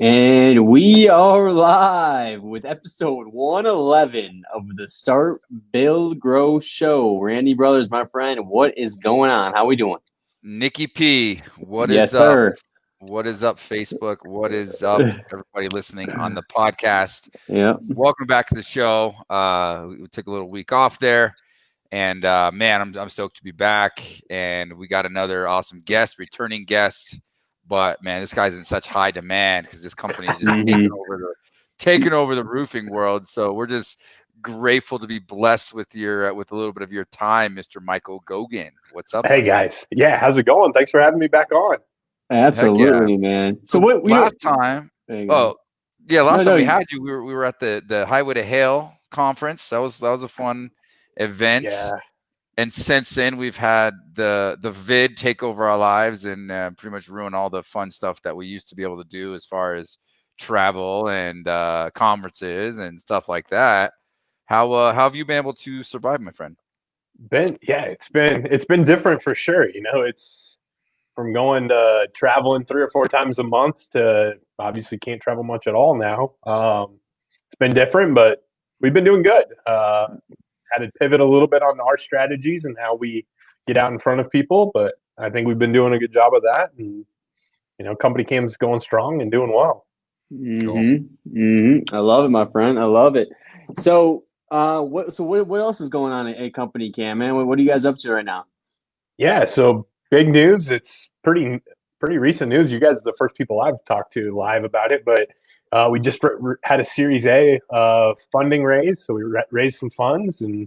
And we are live with episode 111 of the Start, Build, Grow Show. Randy Brothers, my friend, what is going on? How we doing? Nikki P, what Yes, is up? sir. What is up, Facebook? What is up, everybody listening on the podcast? Yeah. Welcome back to the show. We took a little week off there, and man, I'm stoked to be back. And we got another awesome guest, returning guest. But man, this guy's in such high demand because this company is just hmm taking over the roofing world. So we're just grateful to be blessed with your with a little bit of your time, Mr. Michael Gogan. What's up, Hey brother? guys, yeah, how's it going? Thanks for having me back on. Heck yeah. Absolutely, man. So So what we last don't time, there you go. oh yeah, No, last time no. we had you, we were at the Highway to Hail conference. That was a fun event. Yeah, And since then, we've had the vid take over our lives and pretty much ruin all the fun stuff that we used to be able to do as far as travel and conferences and stuff like that. How have you been able to survive, my friend? it's been different for sure. It's from going to traveling 3 or 4 times a month to obviously can't travel much at all now. It's been different, but we've been doing good. Had to pivot a little bit on our strategies and how we get out in front of people, but I think we've been doing a good job of that. And Company Cam's going strong and doing well. Cool. I love it, my friend. I love it. So, what else is going on at Company Cam, man? What are you guys up to right now? Yeah, so big news. It's pretty recent news. You guys are the first people I've talked to live about it, but we just had a Series A funding raise, so we raised some funds, and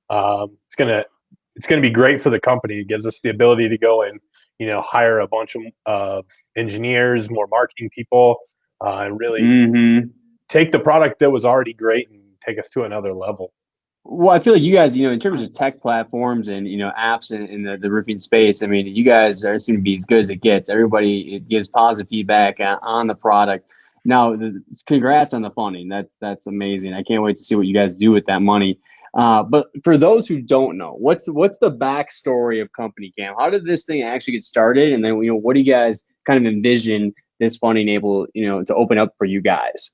it's gonna be great for the company. It gives us the ability to go and hire a bunch of engineers, more marketing people, and really hmm take the product that was already great and take us to another level. Well, I feel like you guys, in terms of tech platforms and apps in the roofing space, I mean, you guys seem to be as good as it gets. Everybody it gives positive feedback on the product. Now, congrats on the funding. That's amazing. I can't wait to see what you guys do with that money. But for those who don't know, what's the backstory of Company Cam? How did this thing actually get started? And then what do you guys kind of envision this funding able to open up for you guys?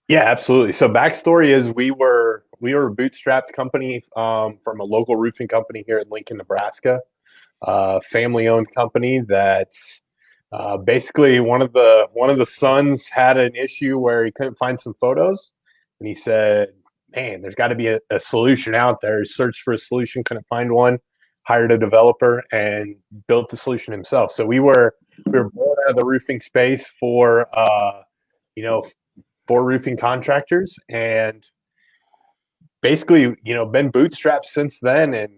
Yeah, absolutely. So backstory is we were a bootstrapped company from a local roofing company here in Lincoln, Nebraska, family-owned company that's basically one of the sons had an issue where he couldn't find some photos, and he said, "Man, there's got to be a solution out there." He searched for a solution, couldn't find one, hired a developer, and built the solution himself. So we were born out of the roofing space you know for roofing contractors, and basically, been bootstrapped since then. And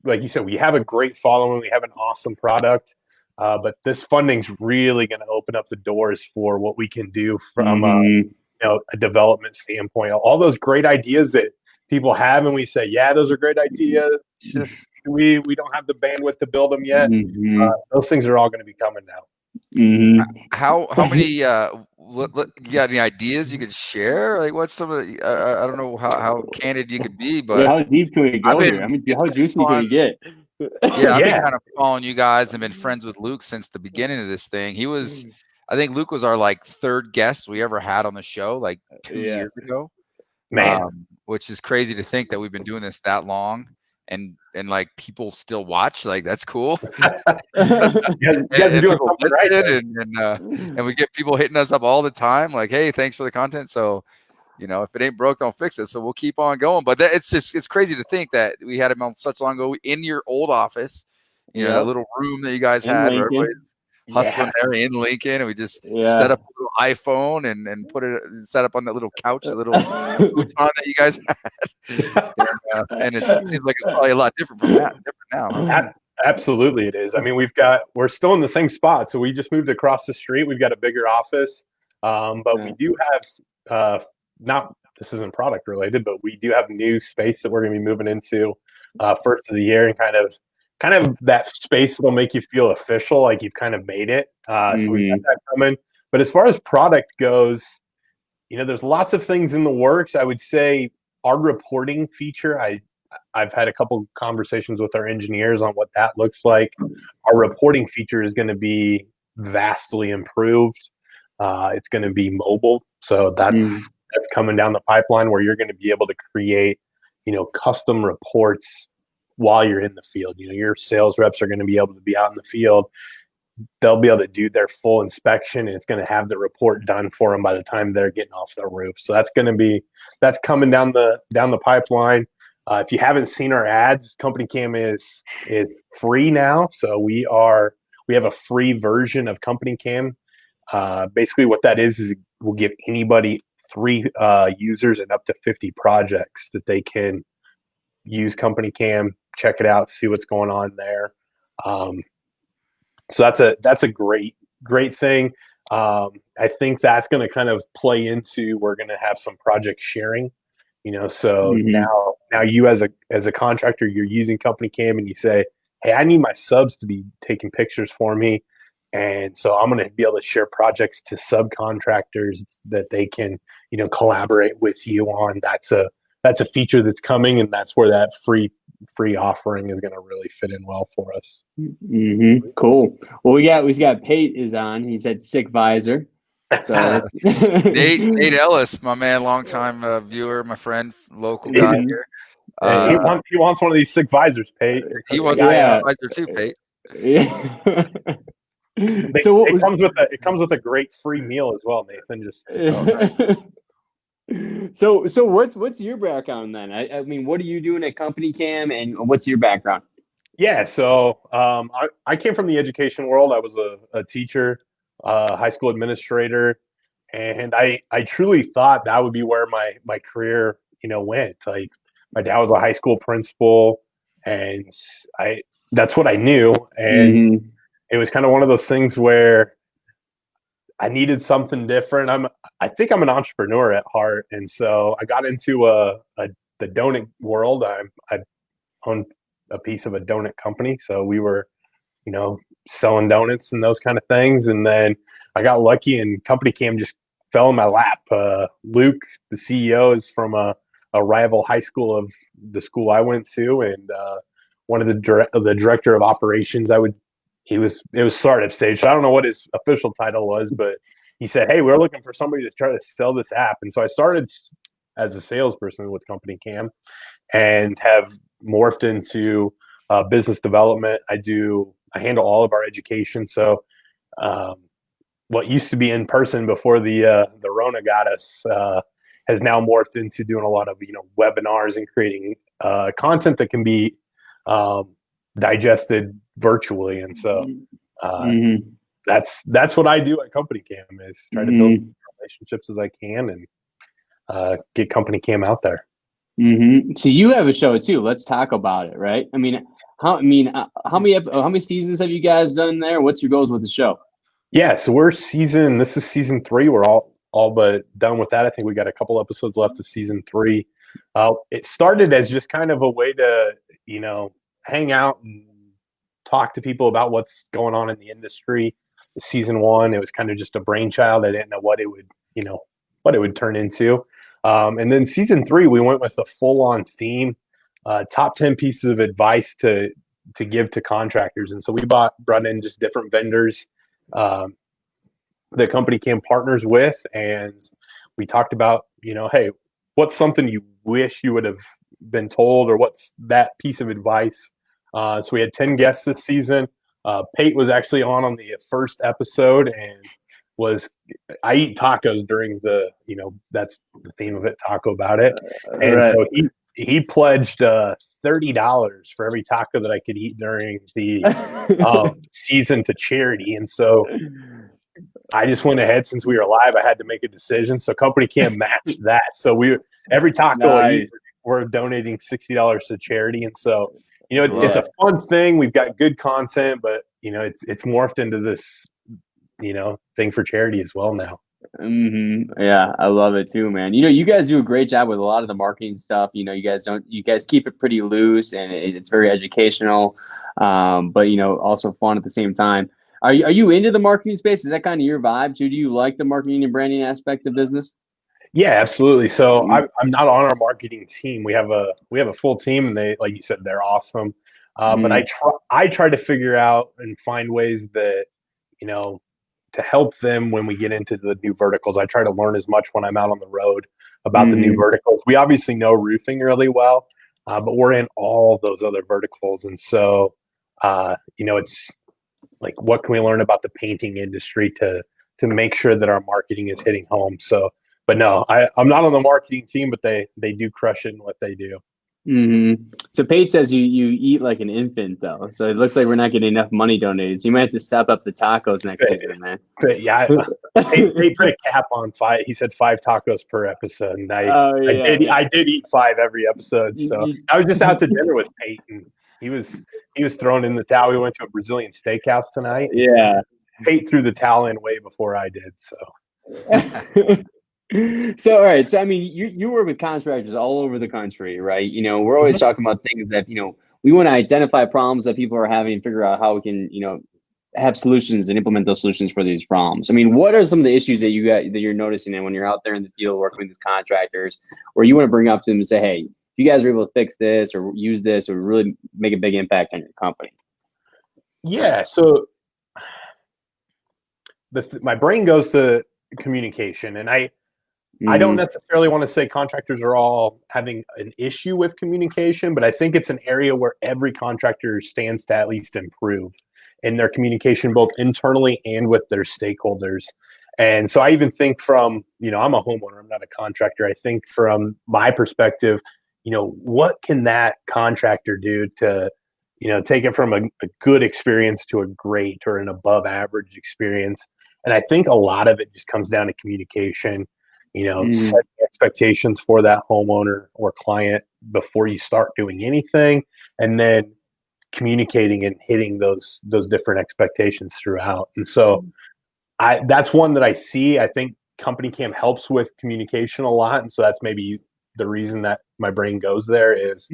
like you said, we have a great following. We have an awesome product. But this funding's really going to open up the doors for what we can do from a development standpoint. All those great ideas that people have, and we say, yeah, those are great ideas. It's just we don't have the bandwidth to build them yet. Those things are all going to be coming now. How many you got any ideas you could share? Like what's some of the I don't know how candid you could be, Yeah, but how deep can we I've go here? I been mean, it's how been juicy can fun. we get? Yeah, I've been Yeah, kind of following you guys and been friends with Luke since the beginning of this thing. I think Luke was our like third guest we ever had on the show like 2 years ago. man. Which is crazy to think that we've been doing this that long and like people still watch. Like that's cool. You guys are And doing people something right listen there. and we get people hitting us up all the time like, hey, thanks for the content. So if it ain't broke, don't fix it. So we'll keep on going. But it's crazy to think that we had him on such long ago in your old office, that Yep, little room that you guys in had where Lincoln. everybody's hustling Yeah, there in Lincoln, and we just set Yeah. up a little iPhone and put it set up on that little couch, the little futon that you guys had, and it seems like it's probably a lot different now, huh? absolutely it is. I mean, we're still in the same spot, so we just moved across the street. We've got a bigger office, but we do have not this isn't product related, but we do have new space that we're going to be moving into first of the year, and kind of that space that'll make you feel official, like you've kind of made it. So we've got that coming. But as far as product goes, there's lots of things in the works. I would say our reporting feature, I've had a couple conversations with our engineers on what that looks like. Our reporting feature is going to be vastly improved. It's going to be mobile. So that's coming down the pipeline, where you're going to be able to create, custom reports while you're in the field. Your sales reps are going to be able to be out in the field. They'll be able to do their full inspection, and it's going to have the report done for them by the time they're getting off their roof. So that's coming down the pipeline. If you haven't seen our ads, CompanyCam is free now. So we have a free version of CompanyCam. Basically what that is we'll give anybody 3 users and up to 50 projects that they can use CompanyCam, check it out, see what's going on there. So that's a great thing. I think that's going to kind of play into, we're going to have some project sharing, so now you as a contractor, you're using CompanyCam and you say, hey, I need my subs to be taking pictures for me. And so I'm going to be able to share projects to subcontractors that they can, collaborate with you on. That's a feature that's coming, and that's where that free offering is going to really fit in well for us. Cool. Well, we got Pate is on. He said sick visor. So Nate Ellis, my man, longtime viewer, my friend, local guy here. He wants one of these sick visors, Pate. He wants a visor too, Pate. Yeah. It comes with a great free meal as well, Nathan. So what's your background then? I mean, what are you doing at CompanyCam, and what's your background? Yeah, so I came from the education world. I was a teacher, high school administrator, and I truly thought that would be where my career went. Like, my dad was a high school principal, and that's what I knew, and it was kind of one of those things where I needed something different. I think I'm an entrepreneur at heart, and so I got into the donut world. I own a piece of a donut company, so we were, selling donuts and those kind of things. And then I got lucky, and CompanyCam just fell in my lap. Luke, the CEO, is from a rival high school of the school I went to, and one of the director of operations. It was startup stage. So I don't know what his official title was, but he said, hey, we're looking for somebody to try to sell this app. And so I started as a salesperson with CompanyCam and have morphed into business development. I handle all of our education. So what used to be in person before the Rona got us has now morphed into doing a lot of webinars and creating content that can be digested virtually. And so that's what I do at CompanyCam, is try to build relationships as I can and get CompanyCam out there. So you have a show too. Let's talk about it, right? I mean, how many seasons have you guys done there? What's your goals with the show? Yeah, so this is season 3. We're all but done with that. I think we got a couple episodes left of season 3. It started as just kind of a way to, hang out and talk to people about what's going on in the industry. Season 1, it was kind of just a brainchild. I didn't know what it would turn into. And then season 3, we went with a full-on theme, top 10 pieces of advice to give to contractors. And so we brought in just different vendors that CompanyCam partners with, and we talked about, hey, what's something you wish you would have been told, or what's that piece of advice? So we had 10 guests this season. Pate was actually on the first episode, and I eat tacos during that's the theme of it, taco about it. And so he pledged $30 for every taco that I could eat during the season to charity. And so I just went ahead, since we were live, I had to make a decision. So CompanyCam matched that. So every taco I eat, we're donating $60 to charity. And so, it's a fun thing. We've got good content, but it's morphed into this, thing for charity as well now. Yeah, I love it too, man. You guys do a great job with a lot of the marketing stuff. You guys keep it pretty loose, and it's very educational, but also fun at the same time. Are you into the marketing space? Is that kind of your vibe too? Do you like the marketing and branding aspect of business? Yeah, absolutely. So I'm not on our marketing team. We have a full team, and they, like you said, they're awesome. But I try to figure out and find ways that to help them when we get into the new verticals. I try to learn as much when I'm out on the road about the new verticals. We obviously know roofing really well, but we're in all those other verticals. And so, it's like, what can we learn about the painting industry to make sure that our marketing is hitting home? So, but no, I'm not on the marketing team, but they do crush it in what they do. So Pate says you eat like an infant though. So it looks like we're not getting enough money donated. So you might have to step up the tacos next season, man. Yeah, they put a cap on 5. He said 5 tacos per episode, and I did eat 5 every episode. So I was just out to dinner with Pate, and he was thrown in the towel. We went to a Brazilian steakhouse tonight. Yeah, Pate threw the towel in way before I did. So. So all right, so I mean, you work with contractors all over the country, right? We're always talking about things that we want to identify problems that people are having and figure out how we can have solutions and implement those solutions for these problems. I mean, what are some of the issues that you're noticing when you're out there in the field working with these contractors, or you want to bring up to them and say, hey, if you guys are able to fix this or use this or really make a big impact on your company? Yeah, so my brain goes to communication, and I don't necessarily want to say contractors are all having an issue with communication, but I think it's an area where every contractor stands to at least improve in their communication, both internally and with their stakeholders. And so I even think from, I'm a homeowner, I'm not a contractor. I think from my perspective, what can that contractor do to, take it from a good experience to a great or an above average experience? And I think a lot of it just comes down to communication. Set expectations for that homeowner or client before you start doing anything, and then communicating and hitting those different expectations throughout. And so that's one that I see. I think CompanyCam helps with communication a lot. And so that's maybe the reason that my brain goes there is,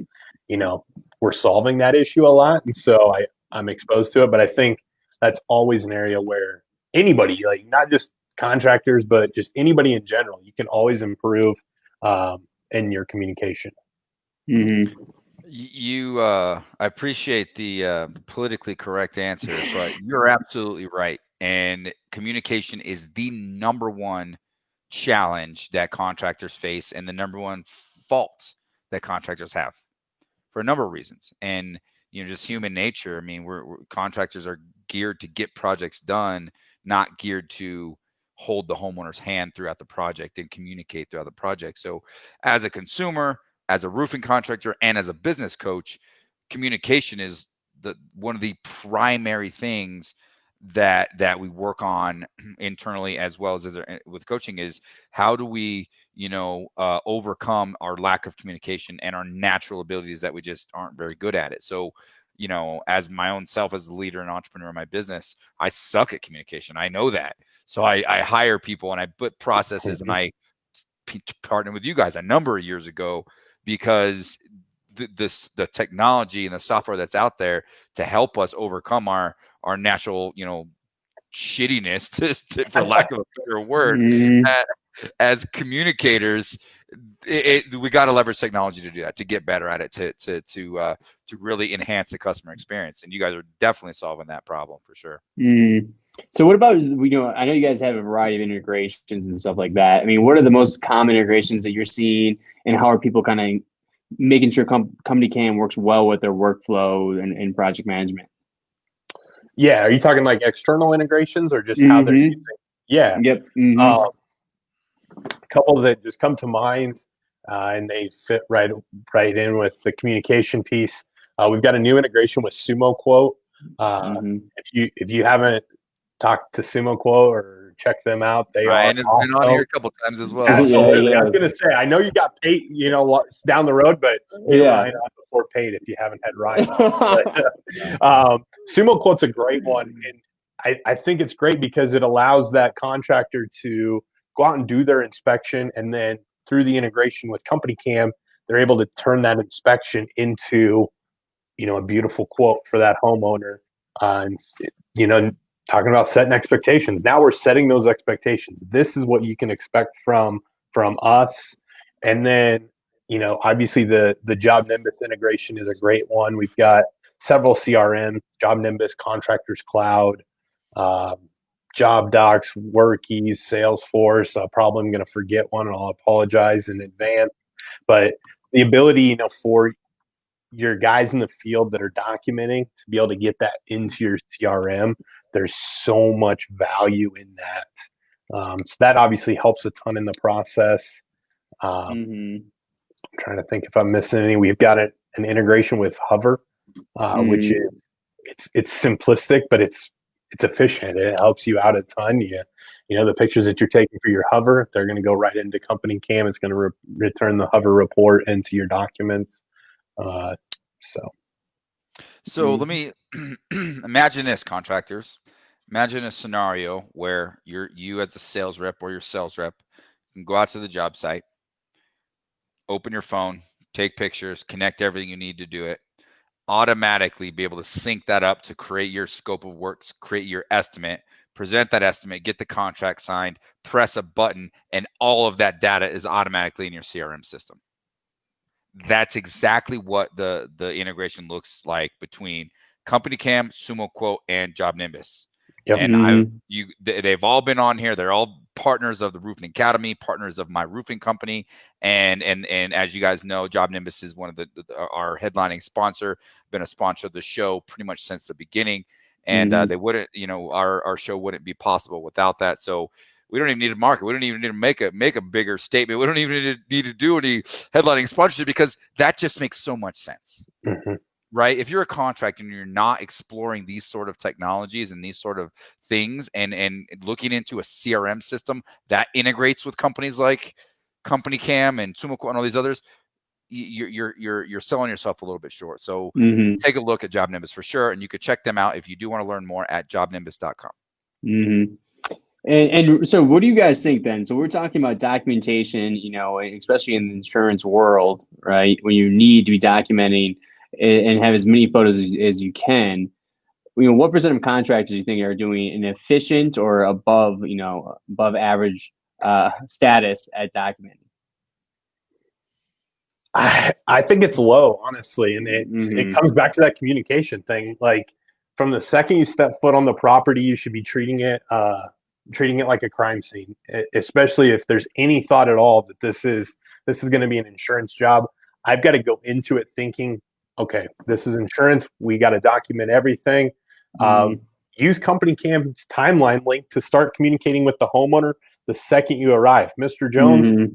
we're solving that issue a lot. And so I'm exposed to it, but I think that's always an area where anybody, like not just contractors, but just anybody in general, you can always improve in your communication. I appreciate the politically correct answer, but you're absolutely right. And communication is the number one challenge that contractors face, and the number one fault that contractors have for a number of reasons. And just human nature. I mean, we're contractors are geared to get projects done, not geared to hold the homeowner's hand throughout the project and communicate throughout the project. So as a consumer, as a roofing contractor, and as a business coach, communication is one of the primary things that we work on internally, as well as with coaching, is how do we overcome our lack of communication and our natural abilities that we just aren't very good at it. So as my own self, as a leader and entrepreneur in my business, I suck at communication. I know that. So I hire people and I put processes, and I partnered with you guys a number of years ago because the technology and the software that's out there to help us overcome our natural, shittiness, for lack of a better word, as communicators. We got to leverage technology to do that, to get better at it, to really enhance the customer experience. And you guys are definitely solving that problem for sure. So what about, I know you guys have a variety of integrations and stuff like that. I mean, what are the most common integrations that you're seeing, and how are people kind of making sure CompanyCam works well with their workflow and project management? Yeah. Are you talking like external integrations or just how they're using? Yeah. Yep. A couple that just come to mind, and they fit right in with the communication piece. We've got a new integration with Sumo Quote. If you haven't talked to Sumo Quote or checked them out, Ryan has been on here a couple times as well. Absolutely. Yeah. I was going to say, I know you got Pate, down the road, but Ryan on before Pate if you haven't had Ryan. Sumo Quote's a great one, and I think it's great because it allows that contractor to go out and do their inspection, and then through the integration with CompanyCam, they're able to turn that inspection into a beautiful quote for that homeowner. And talking about setting expectations. Now we're setting those expectations. This is what you can expect from us. And then, obviously the Job Nimbus integration is a great one. We've got several CRM, Job Nimbus, Contractors Cloud, job docs, Workies, Salesforce. I'm going to forget one, and I'll apologize in advance. But the ability, for your guys in the field that are documenting to be able to get that into your CRM, there's so much value in that. So that obviously helps a ton in the process. I'm trying to think if I'm missing any. We've got an integration with Hover, which is it's simplistic, but it's efficient. It helps you out a ton. The pictures that you're taking for your Hover, they're going to go right into CompanyCam. It's going to return the Hover report into your documents. So let me imagine this, contractors. Imagine a scenario where you as a sales rep or your sales rep can go out to the job site, open your phone, take pictures, connect everything you need to do it, automatically be able to sync that up to create your scope of works, create your estimate, present that estimate, get the contract signed, press a button, and all of that data is automatically in your CRM system. That's exactly what the integration looks like between CompanyCam, Sumo Quote, and Job Nimbus. Yep. And they've all been on here. They're all partners of the Roofing Academy, partners of my roofing company, and as you guys know, Job Nimbus is one of our headlining sponsor. Been a sponsor of the show pretty much since the beginning, and they wouldn't, our show wouldn't be possible without that. So we don't even need to market. We don't even need to make a bigger statement. We don't even need to do any headlining sponsorship because that just makes so much sense. Right? If you're a contractor and you're not exploring these sort of technologies and these sort of things and looking into a CRM system that integrates with companies like CompanyCam and SumoQuote and all these others, you're selling yourself a little bit short. So take a look at Job Nimbus for sure, and you could check them out if you do want to learn more at jobnimbus.com. And so what do you guys think then? So we're talking about documentation, especially in the insurance world, right? When you need to be documenting and have as many photos as you can, what percent of contractors do you think are doing an efficient or above average status at documenting? I think it's low, honestly. And it comes back to that communication thing. Like from the second you step foot on the property, you should be treating it like a crime scene, especially if there's any thought at all that this is going to be an insurance job. I've got to go into it thinking, okay, this is insurance. We got to document everything. Use CompanyCam's timeline link to start communicating with the homeowner the second you arrive. Mr. Jones,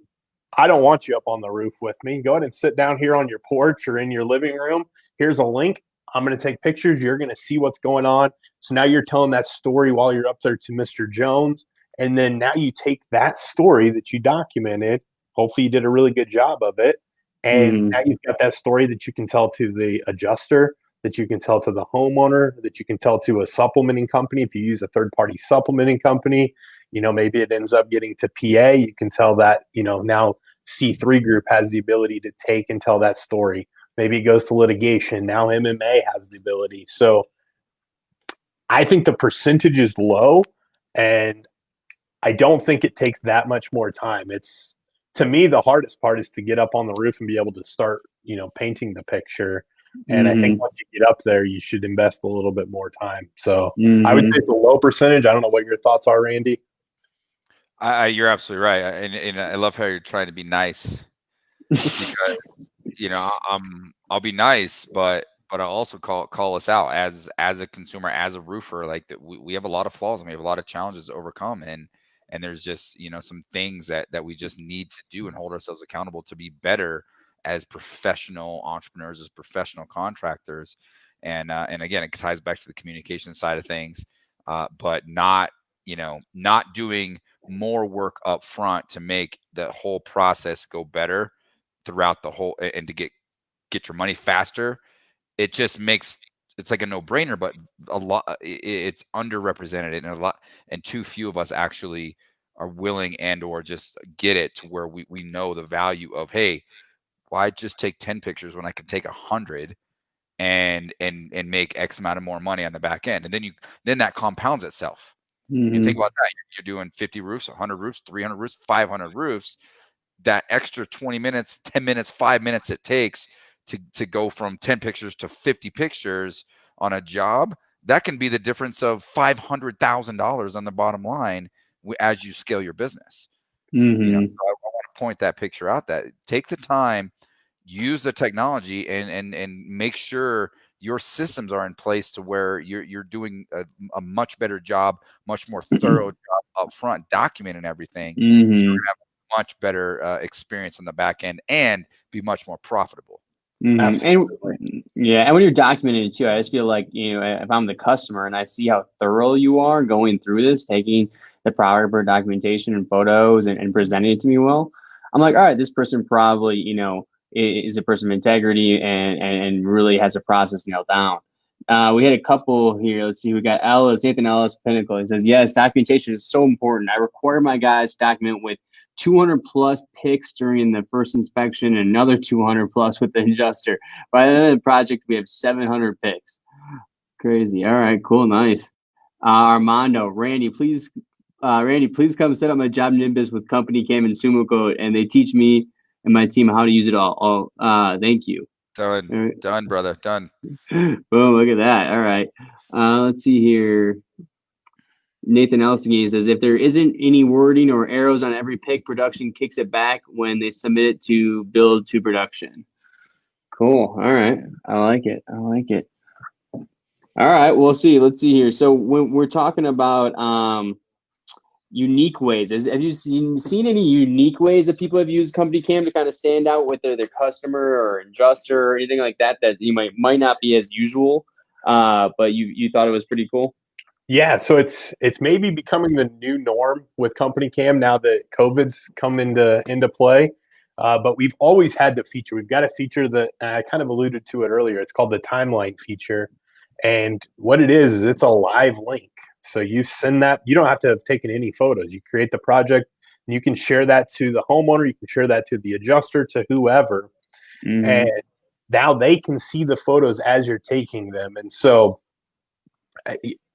I don't want you up on the roof with me. Go ahead and sit down here on your porch or in your living room. Here's a link. I'm going to take pictures. You're going to see what's going on. So now you're telling that story while you're up there to Mr. Jones. And then now you take that story that you documented. Hopefully you did a really good job of it. And now you've got that story that you can tell to the adjuster, that you can tell to the homeowner, that you can tell to a supplementing company. If you use a third-party supplementing company, maybe it ends up getting to PA. You can tell that, now C3 Group has the ability to take and tell that story. Maybe it goes to litigation. Now MMA has the ability. So I think the percentage is low, and I don't think it takes that much more time. It's, to me, the hardest part is to get up on the roof and be able to start, painting the picture. And I think once you get up there, you should invest a little bit more time. So I would say it's a low percentage. I don't know what your thoughts are, Randy. You're absolutely right. And I love how you're trying to be nice because, I'll be nice, but I'll also call us out as a consumer, as a roofer, like that we have a lot of flaws and we have a lot of challenges to overcome. And there's just, some things that we just need to do and hold ourselves accountable to be better as professional entrepreneurs, as professional contractors. And again, it ties back to the communication side of things, but not doing more work up front to make the whole process go better throughout the whole, and to get your money faster. It just makes, it's like a no-brainer, but it's underrepresented, and too few of us actually are willing and or just get it to where we know the value of, hey, why just take 10 pictures when I can take 100 and make X amount of more money on the back end? And then that compounds itself. You think about that. You're doing 50 roofs, 100 roofs, 300 roofs, 500 roofs. That extra 20 minutes, 10 minutes, 5 minutes it takes to go from 10 pictures to 50 pictures on a job, that can be the difference of $500,000 on the bottom line as you scale your business. Mm-hmm. You know, so I want to point that picture out, that take the time, use the technology, and make sure your systems are in place to where you're doing a much better job, much more thorough job up front, documenting everything. Mm-hmm. You're gonna have a much better experience on the back end and be much more profitable. Mm-hmm. Absolutely. And yeah, and when you're documenting it too, I just feel like, you know, if I'm the customer and I see how thorough you are going through this, taking the proper documentation and photos and presenting it to me well, I'm like, all right, this person probably, you know, is a person of integrity and really has a process nailed down. We had a couple here. Let's see, we got Nathan Ellis, Pinnacle. He says, yes, documentation is so important. I require my guys to document with 200 plus picks during the first inspection and another 200 plus with the adjuster. By the end of the project, we have 700 picks. Crazy. All right, cool, nice. Armando, Randy, please come set up my job Nimbus with CompanyCam and Sumo Code, and they teach me and my team how to use it all. Thank you. Done, Right. done, brother, done. Boom, look at that. All right. Let's see here. Nathan Elsingy says, if there isn't any wording or arrows on every pick, production kicks it back when they submit it to build to production. Cool. All right. I like it. All right. We'll see. Let's see here. So when we're talking about unique ways, have you seen any unique ways that people have used CompanyCam to kind of stand out with their customer or adjuster or anything like that you might not be as usual, but you thought it was pretty cool? Yeah, so it's maybe becoming the new norm with CompanyCam now that COVID's come into play. But we've always had the feature. We've got a feature that I kind of alluded to it earlier. It's called the timeline feature. And what it is it's a live link. So you send that, you don't have to have taken any photos. You create the project and you can share that to the homeowner. You can share that to the adjuster, to whoever. Mm-hmm. And now they can see the photos as you're taking them. And so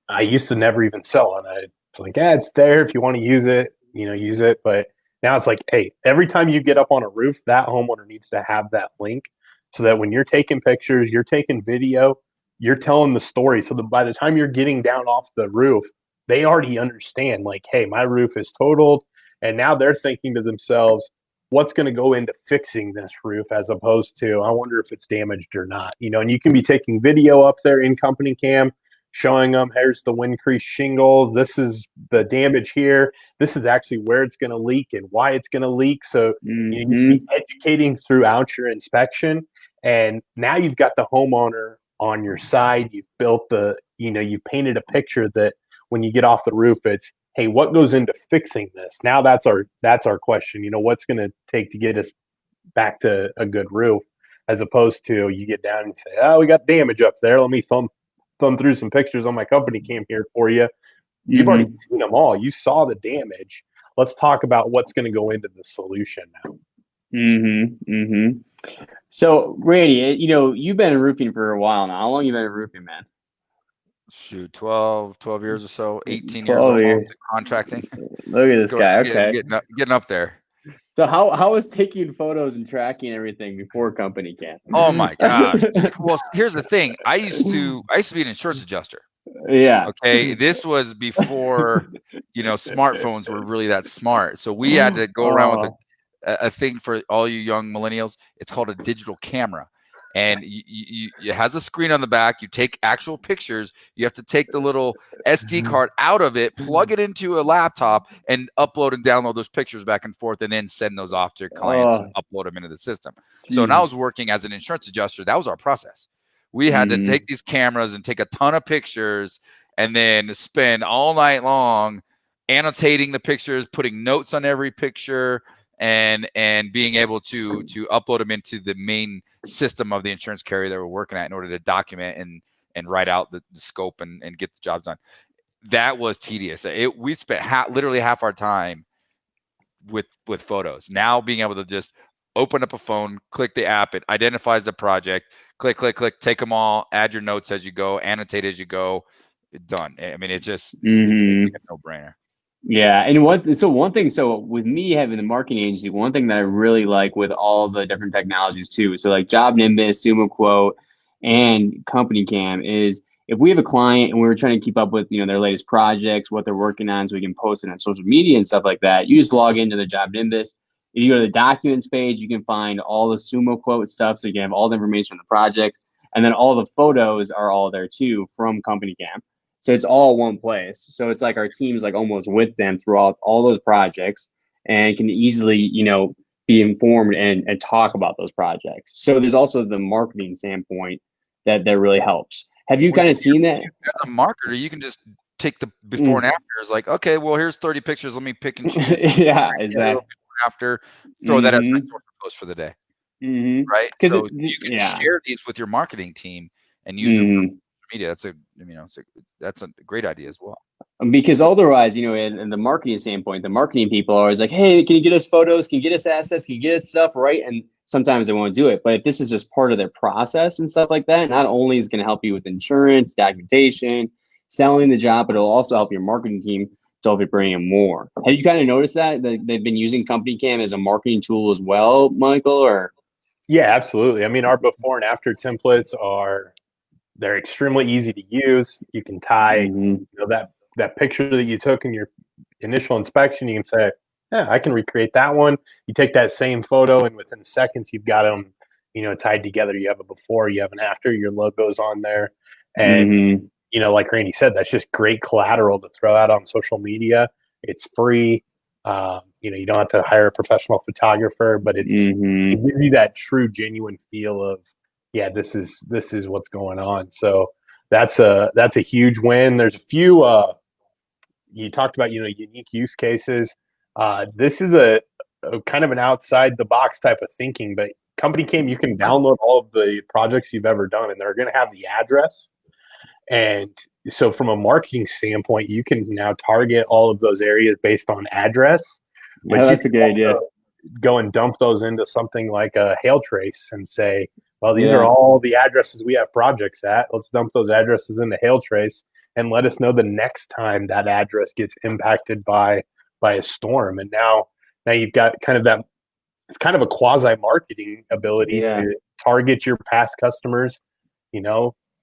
I used to never even sell on it. It's like, it's there. If you want to use it, use it. But now it's like, hey, every time you get up on a roof, that homeowner needs to have that link so that when you're taking pictures, you're taking video, you're telling the story. So that by the time you're getting down off the roof, they already understand, like, hey, my roof is totaled. And now they're thinking to themselves, what's going to go into fixing this roof, as opposed to, I wonder if it's damaged or not. And you can be taking video up there in CompanyCam, showing them, here's the wind crease shingles, this is the damage here, this is actually where it's going to leak and why it's going to leak. So you need to be educating throughout your inspection. And now you've got the homeowner on your side. You've built you've painted a picture that when you get off the roof, it's, hey, what goes into fixing this? Now that's our question. What's going to take to get us back to a good roof, as opposed to you get down and say, oh, we got damage up there. Let me thumb through some pictures on my CompanyCam here for you. You've already seen them all. You saw the damage. Let's talk about what's going to go into the solution now. So, Randy, you've been in roofing for a while now. How long have you been in roofing, man? Shoot, 12 years or so, 18 years almost contracting. Look at this guy. Okay. Getting up there. So how was taking photos and tracking everything before CompanyCam? Oh my gosh. Well, here's the thing. I used to be an insurance adjuster. Yeah. Okay. This was before, smartphones were really that smart. So we had to go around with a thing for all you young millennials. It's called a digital camera. And it has a screen on the back. You take actual pictures. You have to take the little SD card out of it, plug it into a laptop, and upload and download those pictures back and forth, and then send those off to your clients and upload them into the system. Geez. So when I was working as an insurance adjuster, that was our process. We had to take these cameras and take a ton of pictures and then spend all night long annotating the pictures, putting notes on every picture, and being able to upload them into the main system of the insurance carrier that we're working at in order to document and write out the scope and get the jobs done. That was tedious. We spent literally half our time with photos. Now being able to just open up a phone, click the app, it identifies the project, click, take them all, add your notes as you go, annotate as you go, done. I mean, it's just it's like a no-brainer. Yeah, and one thing, with me having the marketing agency, one thing that I really like with all the different technologies too, so like Job Nimbus, Sumo Quote, and CompanyCam is if we have a client and we're trying to keep up with, their latest projects, what they're working on, so we can post it on social media and stuff like that, you just log into the Job Nimbus. If you go to the documents page, you can find all the Sumo quote stuff, so you can have all the information on the projects, and then all the photos are all there too from CompanyCam. So it's all one place. So it's like our team's like almost with them throughout all those projects, and can easily, be informed and talk about those projects. So there's also the marketing standpoint that really helps. Have you kind of seen that? As a marketer, you can just take the before and after. It's like, okay, well, here's 30 pictures. Let me pick and choose. Yeah, exactly. After, throw that as my source post for the day. Right. So you can share these with your marketing team and use it for media. That's a great idea as well. Because otherwise, in the marketing standpoint, the marketing people are always like, hey, can you get us photos? Can you get us assets? Can you get us stuff? Right. And sometimes they won't do it. But if this is just part of their process and stuff like that, not only is it going to help you with insurance, documentation, selling the job, but it'll also help your marketing team to help you bring in more. Have you kind of noticed that they've been using CompanyCam as a marketing tool as well, Michael? Or yeah, absolutely. I mean, our before and after templates they're extremely easy to use. You can tie that picture that you took in your initial inspection. You can say, yeah, I can recreate that one. You take that same photo, and within seconds, you've got them, tied together. You have a before, you have an after, your logo's on there. And, like Randy said, that's just great collateral to throw out on social media. It's free. You don't have to hire a professional photographer, but it gives you that true, genuine feel of, yeah, this is what's going on. So that's a huge win. There's a few, you talked about, unique use cases. This is a kind of an outside the box type of thinking, but CompanyCam, you can download all of the projects you've ever done, and they're going to have the address. And so from a marketing standpoint, you can now target all of those areas based on address. But that's a good idea. Go and dump those into something like a hail trace and say, well, these are all the addresses we have projects at. Let's dump those addresses into hail trace and let us know the next time that address gets impacted by a storm. And now you've got kind of that, it's kind of a quasi marketing ability to target your past customers,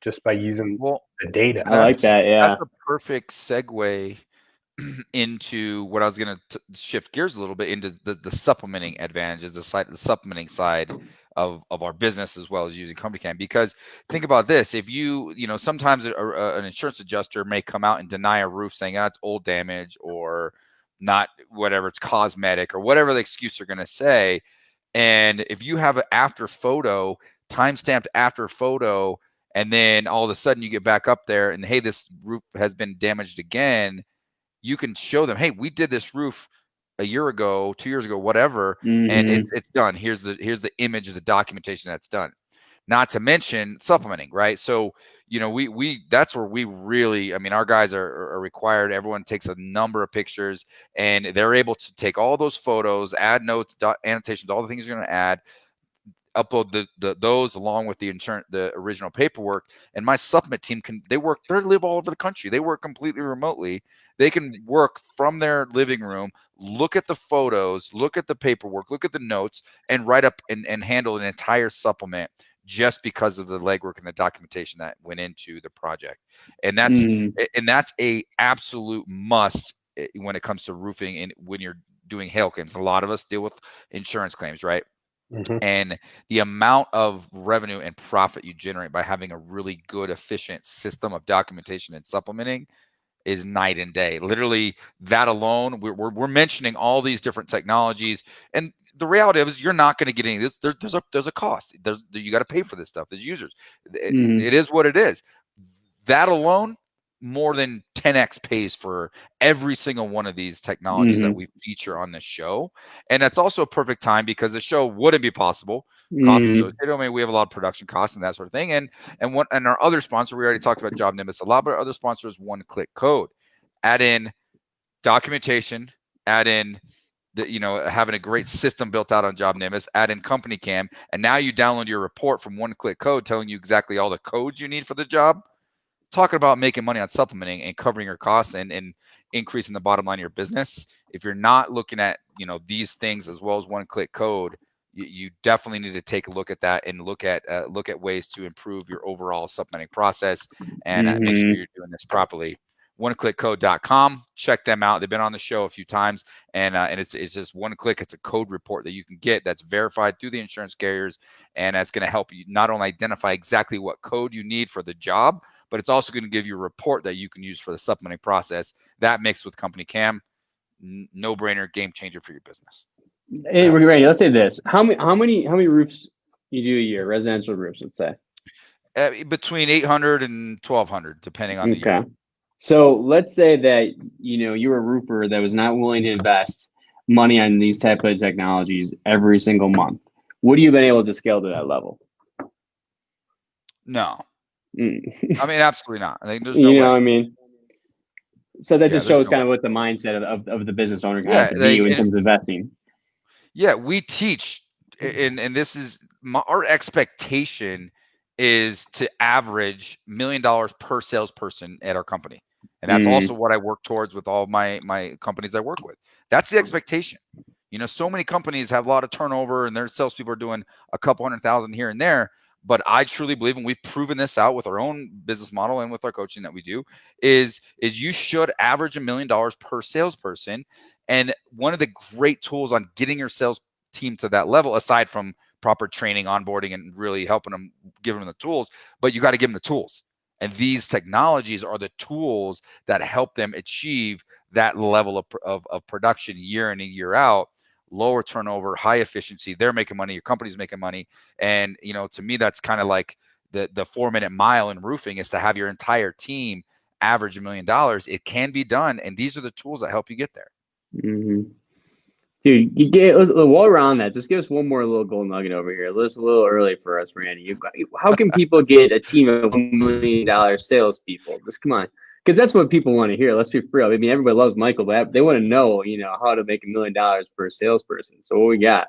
just by using the data. I like that. Yeah. That's a perfect segue into what I was going to shift gears a little bit into the supplementing advantages, the supplementing side of our business, as well as using CompanyCam. Because think about this: if sometimes an insurance adjuster may come out and deny a roof, saying it's old damage or not, whatever, it's cosmetic or whatever the excuse they're going to say. And if you have an after photo, timestamped after photo, and then all of a sudden you get back up there and, hey, this roof has been damaged again, you can show them, hey, we did this roof a year ago, 2 years ago, whatever, and it's done. Here's the image of the documentation that's done. Not to mention supplementing, right? So, we that's where we really, I mean, our guys are required. Everyone takes a number of pictures, and they're able to take all those photos, add notes, annotations, all the things you're going to add, upload those along with the original paperwork. And my supplement team they live all over the country. They work completely remotely. They can work from their living room, look at the photos, look at the paperwork, look at the notes, and write up and handle an entire supplement just because of the legwork and the documentation that went into the project. And that's a absolute must when it comes to roofing and when you're doing hail claims. A lot of us deal with insurance claims, right? And the amount of revenue and profit you generate by having a really good, efficient system of documentation and supplementing is night and day. Literally, that alone, we're mentioning all these different technologies, and the reality of it is you're not going to get any of this. There's a cost. You got to pay for this stuff. There's users. It is what it is. That alone, more than 10x pays for every single one of these technologies that we feature on the show. And that's also a perfect time because the show wouldn't be possible. Costs associated. I mean, we have a lot of production costs and that sort of thing. And our other sponsor, we already talked about Job Nimbus a lot, but our other sponsor is One Click Code. Add in documentation, add in having a great system built out on Job Nimbus, add in CompanyCam, and now you download your report from One Click Code telling you exactly all the codes you need for the job. Talking about making money on supplementing and covering your costs and increasing the bottom line of your business. If you're not looking at these things as well as One Click Code, you definitely need to take a look at that and look at ways to improve your overall supplementing process and make sure you're doing this properly. OneClickCode.com. Check them out. They've been on the show a few times, and it's just one click. It's a code report that you can get that's verified through the insurance carriers, and that's going to help you not only identify exactly what code you need for the job, but it's also going to give you a report that you can use for the supplementing process. That mixed with CompanyCam, no brainer, game changer for your business. Hey, Randy, let's say this: how many roofs you do a year? Residential roofs, let's say. Between 800 and 1,200, depending on the year. So let's say that you're a roofer that was not willing to invest money on these type of technologies every single month. Would you have been able to scale to that level? No. I mean, absolutely not. I think there's no way. What I mean? So that just shows kind of what the mindset of the business owner has to be in terms of investing. Yeah, we teach, and this is our expectation is to average $1 million per salesperson at our company. And that's also what I work towards with all my companies I work with. That's the expectation. So many companies have a lot of turnover and their salespeople are doing a couple $100,000 here and there. But I truly believe, and we've proven this out with our own business model and with our coaching that we do, is you should average $1 million per salesperson. And one of the great tools on getting your sales team to that level, aside from proper training, onboarding, and really helping them, giving them the tools, but you got to give them the tools. And these technologies are the tools that help them achieve that level of production year in and year out, lower turnover, high efficiency. They're making money, your company's making money. And, to me, that's kind of like the 4-minute mile in roofing, is to have your entire team average $1 million. It can be done. And these are the tools that help you get there. Dude, while we're on that, just give us one more little gold nugget over here. It's a little early for us, Randy. How can people get a team of $1 million salespeople? Just come on, because that's what people want to hear. Let's be real. I mean, everybody loves Michael, but they want to know, how to make $1 million per salesperson. So what we got?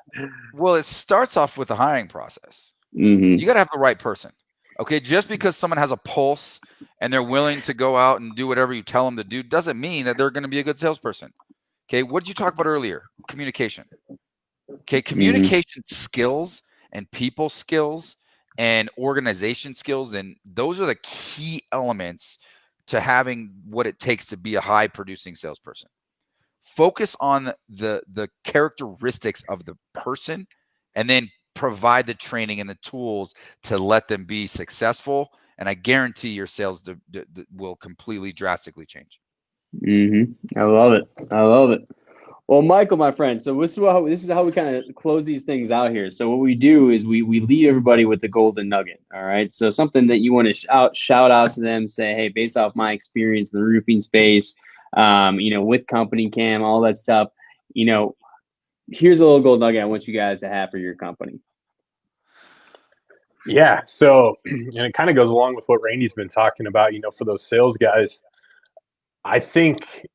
Well, it starts off with the hiring process. You got to have the right person. Okay, just because someone has a pulse and they're willing to go out and do whatever you tell them to do doesn't mean that they're going to be a good salesperson. Okay, what did you talk about earlier? Communication. Okay, communication skills and people skills and organization skills, and those are the key elements to having what it takes to be a high producing salesperson. Focus on the characteristics of the person, and then provide the training and the tools to let them be successful. And I guarantee your sales will completely drastically change. I love it. Well, Michael, my friend, so this is how we kind of close these things out here. So what we do is we leave everybody with the golden nugget. All right. So something that you want to shout out to them, say, hey, based off my experience in the roofing space, with CompanyCam, all that stuff, here's a little gold nugget I want you guys to have for your company. Yeah. So, and it kind of goes along with what Randy's been talking about, for those sales guys. I think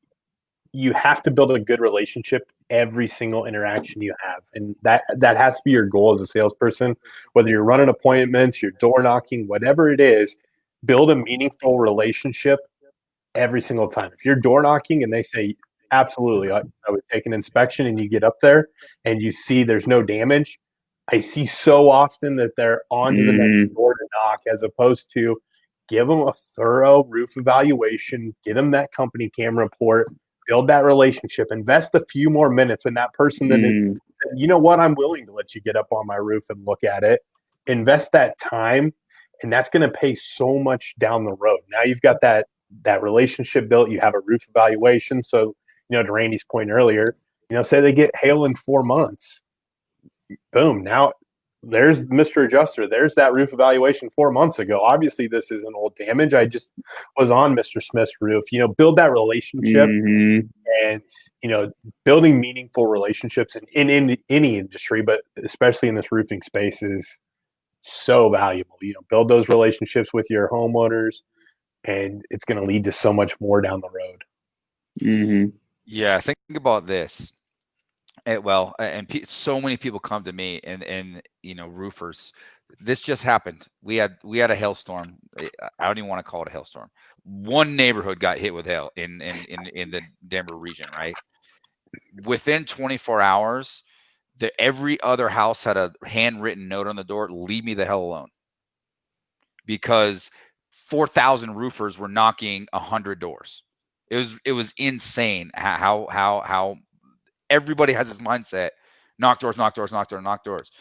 you have to build a good relationship every single interaction you have. And that has to be your goal as a salesperson, whether you're running appointments, you're door knocking, whatever it is, build a meaningful relationship every single time. If you're door knocking and they say, absolutely, I would take an inspection, and you get up there and you see there's no damage, I see so often that they're on to the next door to knock, as opposed to give them a thorough roof evaluation, get them that CompanyCam report, build that relationship, invest a few more minutes in that person that you know what, I'm willing to let you get up on my roof and look at it. Invest that time, and that's going to pay so much down the road. Now you've got that relationship built. You have a roof evaluation. So, to Randy's point earlier, say they get hail in 4 months. Boom. Now there's Mr. Adjuster. There's that roof evaluation 4 months ago. Obviously, this isn't old damage. I just was on Mr. Smith's roof. Build that relationship, and building meaningful relationships in any industry, but especially in this roofing space, is so valuable. Build those relationships with your homeowners, and it's going to lead to so much more down the road. Yeah, think about this. So many people come to me, and roofers. This just happened. We had a hailstorm. I don't even want to call it a hailstorm. One neighborhood got hit with hail in the Denver region, right? Within 24 hours, every other house had a handwritten note on the door, leave me the hell alone. Because 4,000 roofers were knocking 100 doors. It was insane how everybody has this mindset, knock doors, knock doors, knock doors, knock doors.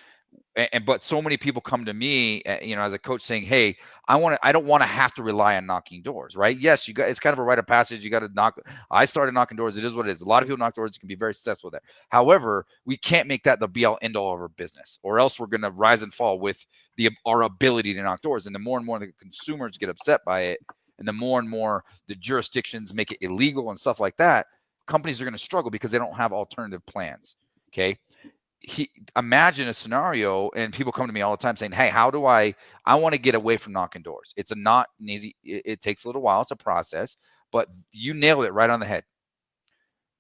But so many people come to me, as a coach saying, hey, I don't want to have to rely on knocking doors, right? Yes, it's kind of a rite of passage. You got to knock. I started knocking doors. It is what it is. A lot of people knock doors. You can be very successful with that. However, we can't make that the be all end all of our business, or else we're going to rise and fall with our ability to knock doors. And the more and more the consumers get upset by it, and the more the jurisdictions make it illegal and stuff like that, companies are going to struggle because they don't have alternative plans. Okay. Imagine a scenario, and people come to me all the time saying, hey, how do I want to get away from knocking doors. It's not an easy, it takes a little while. It's a process, but you nailed it right on the head.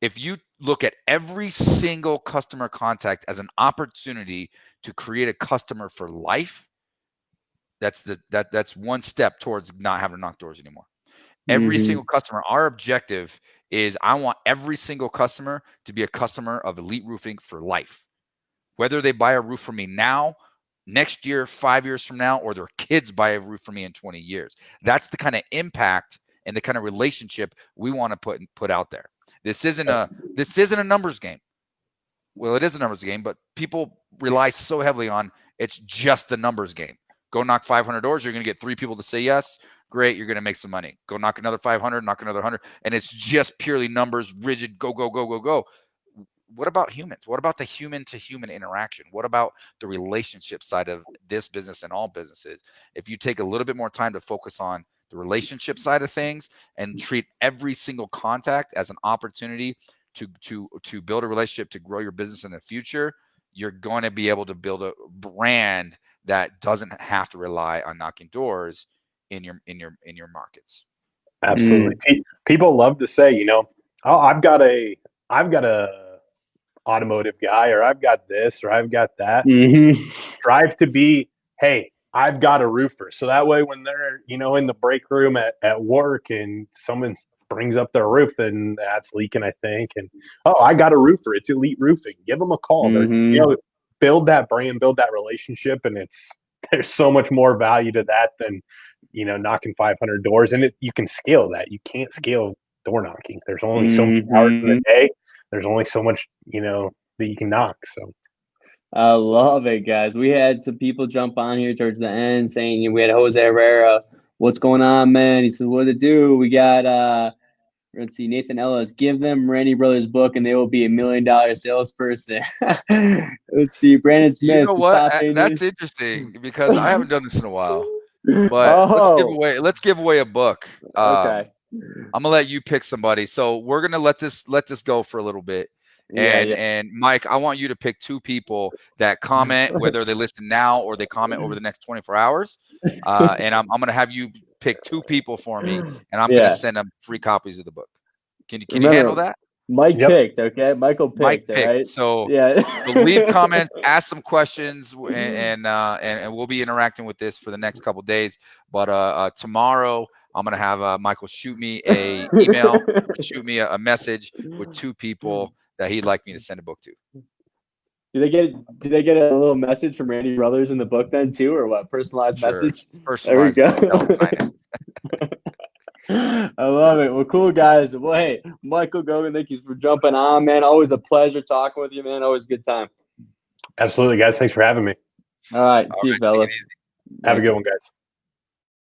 If you look at every single customer contact as an opportunity to create a customer for life, that's one step towards not having to knock doors anymore. Every single customer, our objective is I want every single customer to be a customer of Elite Roofing for life. Whether they buy a roof from me now, next year, 5 years from now, or their kids buy a roof from me in 20 years. That's the kind of impact and the kind of relationship we want to put out there. This isn't a numbers game. Well, it is a numbers game, but people rely so heavily on it's just a numbers game. Go knock 500 doors. You're going to get 3 people to say yes. Great. You're going to make some money. Go knock another 500, knock another 100. And it's just purely numbers, rigid, go, go, go, go, go. What about humans? What about the human to human interaction? What about the relationship side of this business and all businesses? If you take a little bit more time to focus on the relationship side of things and treat every single contact as an opportunity to build a relationship, to grow your business in the future, you're going to be able to build a brand that doesn't have to rely on knocking doors in your markets. Absolutely. People love to say, oh, I've got a automotive guy, or I've got this, or I've got that. Strive to be, hey, I've got a roofer. So that way when they're, in the break room at work and someone brings up their roof and that's leaking, I think, and, oh, I got a roofer. It's Elite Roofing. Give them a call. Build that brand, build that relationship. And there's so much more value to that than, knocking 500 doors. And you can scale that. You can't scale door knocking. There's only so many hours in the day. There's only so much, that you can knock. So I love it, guys. We had some people jump on here towards the end saying, we had Jose Herrera. What's going on, man? He said, what to do? We got, let's see, Nathan Ellis, give them Randy Brothers' book and they will be $1 million salesperson. Let's see, Brandon Smith. You know what? That's interesting because I haven't done this in a while. But let's give away a book. Okay. I'm gonna let you pick somebody. So we're gonna let this go for a little bit. And Mike, I want you to pick 2 people that comment, whether they listen now or they comment over the next 24 hours. And I'm gonna have you pick 2 people for me, and I'm gonna send them free copies of the book. Can you handle that? Mike picked, okay? Michael picked, right? So leave comments, ask some questions, and we'll be interacting with this for the next couple of days. But tomorrow I'm gonna have Michael shoot me a email or shoot me a message with 2 people that he'd like me to send a book to. Do they get a little message from Randy Brothers in the book then too, or what? Personalized message? Personalized. There we go. I love it. Well, cool, guys. Well, hey, Michael Gogan, thank you for jumping on, man. Always a pleasure talking with you, man. Always a good time. Absolutely, guys. Thanks for having me. All right. See you, fellas. Have a good one, guys.